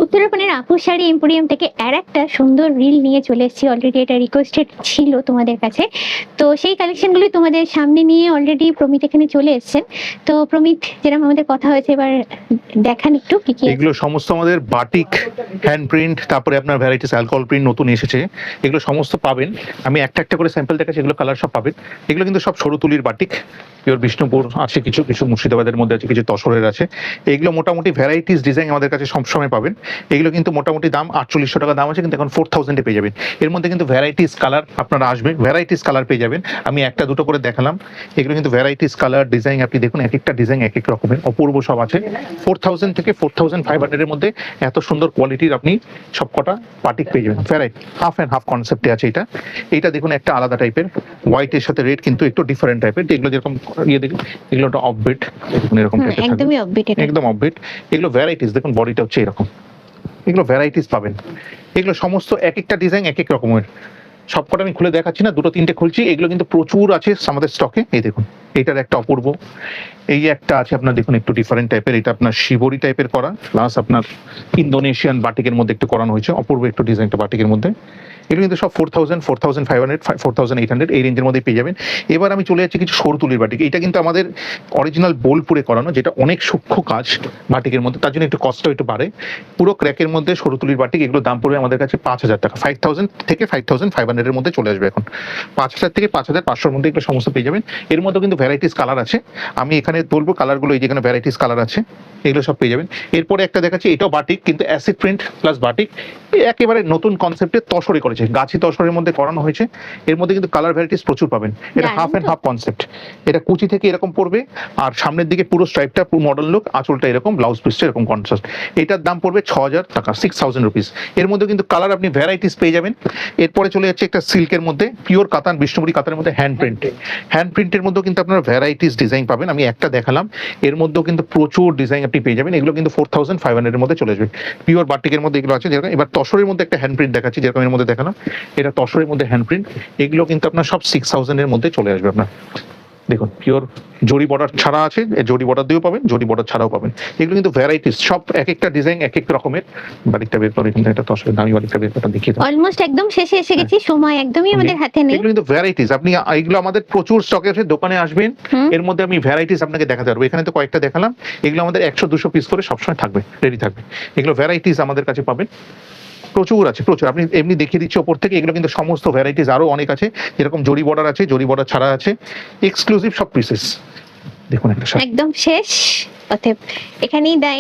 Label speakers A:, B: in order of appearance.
A: উত্তরাখণ্ডের আপুর শাড়ি এম্পোরিয়াম থেকে আর একটা সুন্দর রিল নিয়ে চলে এসেছি। অলরেডি এটা রিকোয়েস্টেড ছিল তোমাদের কাছে, তো সেই কালেকশনগুলি তোমাদের সামনে নিয়ে অলরেডি প্রমিত এখানে চলে এসেছেন। তো প্রমিত, যেরকম আমাদের কথা হয়েছে, এবার দেখান একটু কি কি
B: এগুলো সমস্ত আমাদের বাটিক হ্যান্ড প্রিন্ট, তারপরে আপনার ভ্যারাইটিস অ্যালকোহল প্রিন্ট নতুন এসেছে, এগুলো সমস্ত পাবেন। আমি একটা একটা করে স্যাম্পল দেখাচ্ছি, এগুলো কালার সব পাবেন। এগুলো কিন্তু সব সরু তুলির বাটিক, পিওর বিষ্ণুপুর আছে, কিছু কিছু মুর্শিদাবাদের মধ্যে আছে, কিছু তসরের আছে। এগুলো মোটামুটি ভ্যারাইটিস ডিজাইন আমাদের কাছে সবসময় পাবেন। এগুলো কিন্তু মোটামুটি দাম 4800 টাকা দাম আছে, কিন্তু এখন 4000-এ পেয়ে যাবেন। এর মধ্যে কিন্তু ভ্যারাইটিস কালার আপনারা আসবে, ভ্যারাইটিস কালার পেয়ে যাবেন। আমি একটা দুটো করে দেখালাম, এগুলো কিন্তু ভ্যারাইটিস কালার ডিজাইন আপনি দেখুন, এক একটা ডিজাইন এক এক রকমের অপূর্ব সব আছে। 4000 থেকে 4500-এর মধ্যে এত সুন্দর কোয়ালিটির আপনি সবকটা বাটিক পেয়ে যাবেন। ভ্যারাইটি হাফ অ্যান্ড হাফ কনসেপ্টে আছে এটা। এইটা দেখুন একটা আলাদা টাইপের, হোয়াইটের সাথে রেড কিন্তু একটু ডিফারেন্ট টাইপের। এগুলো যেরকম ইয়ে দেখুন, এগুলো একটা অফবিট, দেখুন এরকম টাইপের,
A: একদমই অফবিট,
B: একদম অফবিট। এগুলো ভ্যারাইটিস দেখুন, বডিটা হচ্ছে এরকম, এগুলো ভ্যারাইটিস পাবেন। এগুলো সমস্ত এক একটা ডিজাইন এক এক রকমের, সবকটা আমি খুলে দেখাচ্ছি না, দুটো তিনটে খুলছি। এগুলো কিন্তু প্রচুর আছে আমাদের স্টকে। এই দেখুন, এটার একটা অপূর্ব, এই একটা আছে আপনার দেখুন একটু ডিফারেন্ট টাইপের, এটা আপনার শিবরি টাইপের করা, প্লাস আপনার ইন্দোনেশিয়ান বাটিকের মধ্যে একটু করানো হয়েছে, অপূর্ব একটু ডিজাইনটা বাটিকের মধ্যে। এগুলো কিন্তু সব 4000, 4500, 4800 এই রেঞ্জের মধ্যে পেয়ে যাবেন। এবার আমি চলে যাচ্ছি কিছু সরু তুলির বাটিক। এটা কিন্তু আমাদের অরিজিনাল বোলপুরে করানো, যেটা অনেক সূক্ষ্ম কাজ বাটিকের মধ্যে, তার জন্য একটু কষ্টও একটু বাড়ে। পুরো ক্র্যাকের মধ্যে সরু তুলির বাটিক, এগুলো দাম পড়বে আমাদের কাছে 5000 টাকা। 5000 থেকে 5500-এর মধ্যে চলে আসবে এখন। 5000 থেকে 5500-এর মধ্যে এগুলো সমস্ত পেয়ে যাবেন। এর মধ্যে কিন্তু ভ্যারাইটিস কালার আছে, আমি এখানে বলবো কালারগুলো, এই যেখানে ভ্যারাইটিস কালার আছে এগুলো সব পেয়ে যাবেন। এরপরে একটা দেখাচ্ছি, এটাও বাটিক, কিন্তু অ্যাসিড প্রিন্ট প্লাস বাটিক, একেবারে নতুন কনসেপ্টে তসরে করেছে, গাছি তসরের মধ্যে করানো হয়েছে। এর মধ্যে কিন্তু কালার ভ্যারাইটিস প্রচুর পাবেন। এটা হাফ অ্যান্ড হাফ কনসেপ্ট, এটা কুচি থেকে এরকম পড়বে, আর সামনের দিকে পুরো স্ট্রাইপটা পুরো মডার্ন লুক, আঁচলটা এরকম, ব্লাউজ পিসটা এরকম কনসেপ্ট। এটার দাম পড়বে 6000 টাকা, 6000 রুপিস। এর মধ্যে কিন্তু কালার আপনি ভ্যারাইটিস পেয়ে যাবেন। এরপরে চলে যাচ্ছে একটা সিল্কের মধ্যে, পিওর কাতান, বিষ্ণুপুরি কাতানের মধ্যে হ্যান্ড প্রিন্ট। হ্যান্ড প্রিন্টের মধ্যেও কিন্তু আপনার ভ্যারাইটিস ডিজাইন পাবেন। আমি একটা দেখালাম, এর মধ্যেও কিন্তু প্রচুর ডিজাইন আপনি পেয়ে যাবেন। এগুলো কিন্তু 4500-এর মধ্যে চলে আসবে। পিওর বাটিকের মধ্যে এগুলো আছে। যেরকম এবার তসরের মধ্যে একটা হ্যান্ড প্রিন্ট দেখাচ্ছি, যেরকম এর মধ্যে দেখালাম, এটা তসরের মধ্যে হ্যান্ড প্রিন্ট। এগুলো কিন্তু আপনার সব 6000-এর মধ্যে চলে আসবে আপনার। দেখুন পিওর জরি বর্ডার ছাড়া আছে, জরি বর্ডার দিয়েও পাবেন, জরি বর্ডার ছাড়াও পাবেন। এগুলো কিন্তু ভ্যারাইটিস, সব এক একটা ডিজাইন এক এক রকমের। বাটিকটা বের করে, কিন্তু এটা তসরের দামি বাটিকটা বের করে দেখিয়ে দাও।
A: অলমোস্ট একদম শেষে এসে গেছি, সময় একদমই আমাদের হাতে নেই।
B: এগুলো কিন্তু ভ্যারাইটিস, আপনি এগুলো আমাদের প্রচুর স্টকে আছে, দোকানে আসবেন, এর মধ্যে আমি ভ্যারাইটিস আপনাকে দেখাতে পারবো। এখানে তো কয়েকটা দেখালাম, এগুলো আমাদের 100-200 পিস করে সবসময় থাকবে, রেডি থাকবে। এগুলো ভ্যারাইটিস আমাদের কাছে পাবেন, প্রচুর আছে, প্রচুর। আপনি এমনি দেখিয়ে দিচ্ছি ওপর থেকে, এগুলো কিন্তু সমস্ত ভ্যারাইটিস আরো অনেক আছে। যেরকম জরি বর্ডার আছে, জরি বর্ডার ছাড়া আছে, এক্সক্লুসিভ সব পিসেস। দেখুন একটা
A: একদম শেষ, অতএব এখানেই দায়।